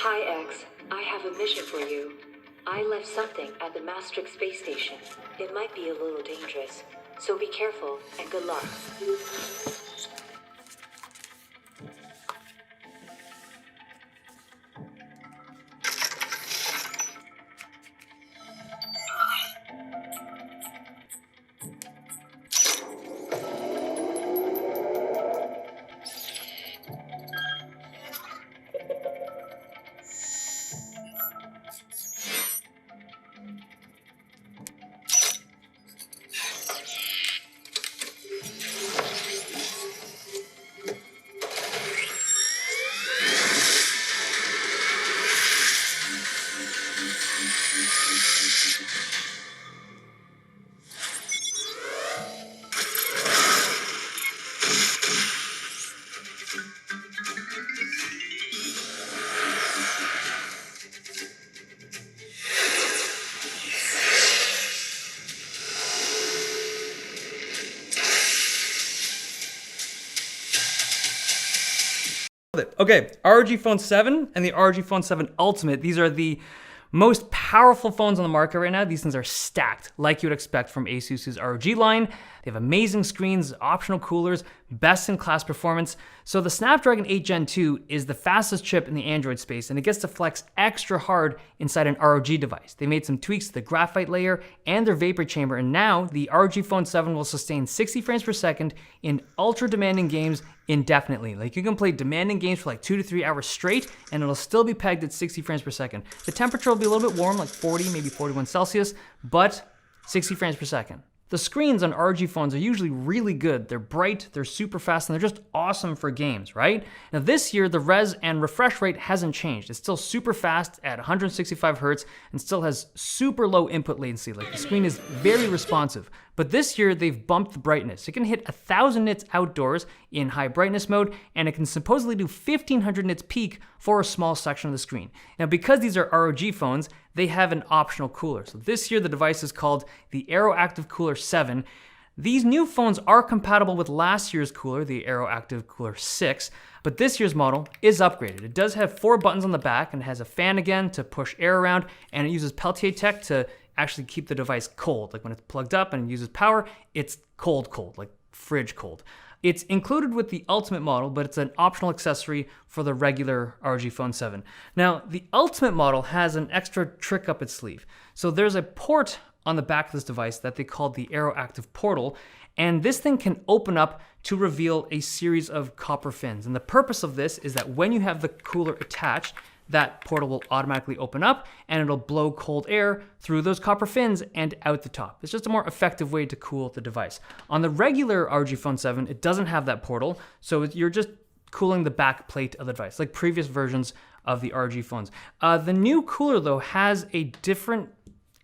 Hi, X. I have a mission for you. I left something at the Maastricht space station. It might be a little dangerous, so be careful and good luck. Okay, ROG Phone 7 and the ROG Phone 7 Ultimate, these are the most powerful phones on the market right now. These things are stacked like you would expect from ASUS's ROG line. They have amazing screens, optional coolers, best-in-class performance. So the Snapdragon 8 Gen 2 is the fastest chip in the Android space, and it gets to flex extra hard inside an ROG device. They made some tweaks to the graphite layer and their vapor chamber, and now the ROG Phone 7 will sustain 60 frames per second in ultra-demanding games indefinitely. Like, you can play demanding games for like 2 to 3 hours straight, and it'll still be pegged at 60 frames per second. The temperature will be a little bit warm, like 40, maybe 41 Celsius, but 60 frames per second. The screens on ROG phones are usually really good. They're bright, they're super fast, and they're just awesome for games, right? Now this year, the res and refresh rate hasn't changed. It's still super fast at 165 Hz and still has super low input latency. Like, the screen is very responsive. But this year, they've bumped the brightness. It can hit 1,000 nits outdoors in high brightness mode, and it can supposedly do 1,500 nits peak for a small section of the screen. Now, because these are ROG phones, they have an optional cooler. So this year, the device is called the AeroActive Cooler 7. These new phones are compatible with last year's cooler, the AeroActive Cooler 6, but this year's model is upgraded. It does have 4 buttons on the back and has a fan again to push air around, and it uses Peltier tech to actually keep the device cold. Like, when it's plugged up and uses power, it's cold, like fridge cold. It's included with the Ultimate model, but it's an optional accessory for the regular ROG Phone 7. Now, the Ultimate model has an extra trick up its sleeve. So there's a port on the back of this device that they call the AeroActive Portal, and this thing can open up to reveal a series of copper fins. And the purpose of this is that when you have the cooler attached, that portal will automatically open up and it'll blow cold air through those copper fins and out the top. It's just a more effective way to cool the device. On the regular ROG Phone 7, it doesn't have that portal, so you're just cooling the back plate of the device, like previous versions of the ROG phones. The new cooler, though, has a different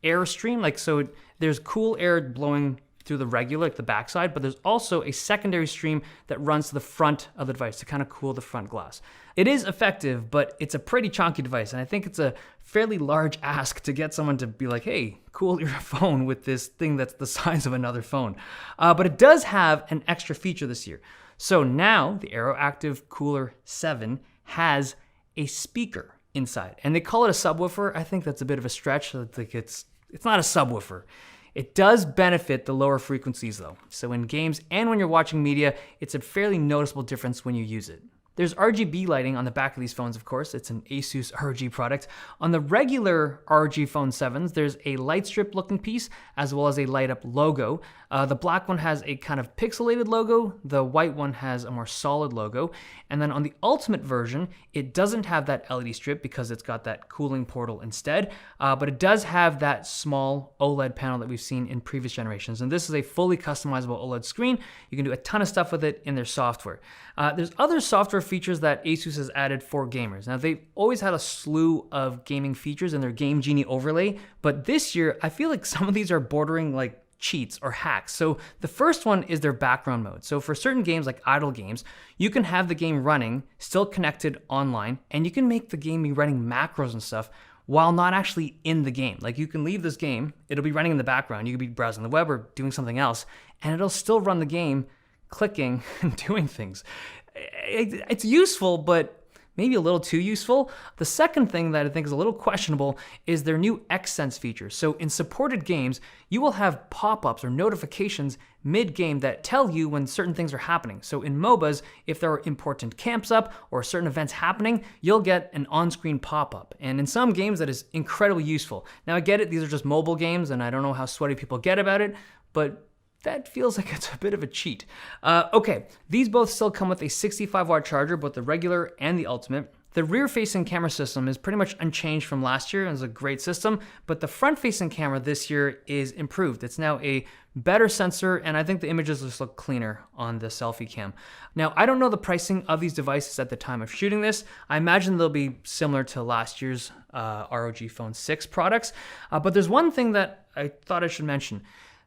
air stream. So there's cool air blowing through the regular, like the backside, but there's also a secondary stream that runs to the front of the device to kind of cool the front glass. It is effective, but it's a pretty chunky device, and I think it's a fairly large ask to get someone to be like, hey, cool your phone with this thing that's the size of another phone. But it does have an extra feature this year. So now the AeroActive Cooler 7 has a speaker inside, and they call it a subwoofer. I think that's a bit of a stretch. Like, it's not a subwoofer. It does benefit the lower frequencies though. So in games and when you're watching media, it's a fairly noticeable difference when you use it. There's RGB lighting on the back of these phones, of course. It's an ASUS ROG product. On the regular ROG Phone 7s, there's a light strip looking piece as well as a light up logo. The black one has a kind of pixelated logo. The white one has a more solid logo. And then on the Ultimate version, it doesn't have that LED strip because it's got that cooling portal instead. But it does have that small OLED panel that we've seen in previous generations. And this is a fully customizable OLED screen. You can do a ton of stuff with it in their software. There's other software features that ASUS has added for gamers. Now, they've always had a slew of gaming features in their Game Genie overlay, but this year, I feel like some of these are bordering like cheats or hacks. So the first one is their background mode. So for certain games like idle games, you can have the game running, still connected online, and you can make the game be running macros and stuff while not actually in the game. Like, you can leave this game, it'll be running in the background, you could be browsing the web or doing something else, and it'll still run the game, clicking and doing things. It's useful, but maybe a little too useful. The second thing that I think is a little questionable is their new X-Sense feature. So in supported games, you will have pop-ups or notifications mid-game that tell you when certain things are happening. So in MOBAs, if there are important camps up or certain events happening, you'll get an on-screen pop-up. And in some games, that is incredibly useful. Now I get it, these are just mobile games, and I don't know how sweaty people get about it, but that feels like it's a bit of a cheat. Okay, these both still come with a 65-watt charger, both the regular and the Ultimate. The rear-facing camera system is pretty much unchanged from last year and is a great system, but the front-facing camera this year is improved. It's now a better sensor, and I think the images just look cleaner on the selfie cam. Now, I don't know the pricing of these devices at the time of shooting this. I imagine they'll be similar to last year's ROG Phone 6 products, but there's one thing that I thought I should mention.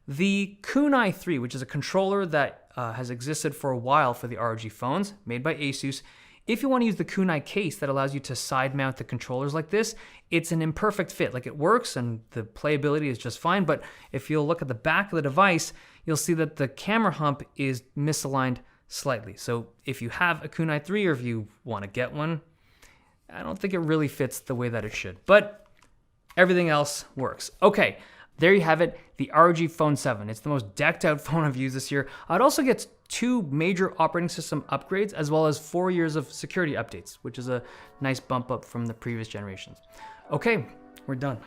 The Kunai 3, which is a controller that has existed for a while for the ROG phones, made by Asus. If you want to use the Kunai case that allows you to side mount the controllers like this, it's an imperfect fit. Like, it works and the playability is just fine, but if you'll look at the back of the device, you'll see that the camera hump is misaligned slightly. So if you have a Kunai 3 or if you want to get one, I don't think it really fits the way that it should, but everything else works. Okay. There you have it, the ROG Phone 7. It's the most decked out phone I've used this year. It also gets 2 major operating system upgrades as well as 4 years of security updates, which is a nice bump up from the previous generations. Okay, we're done.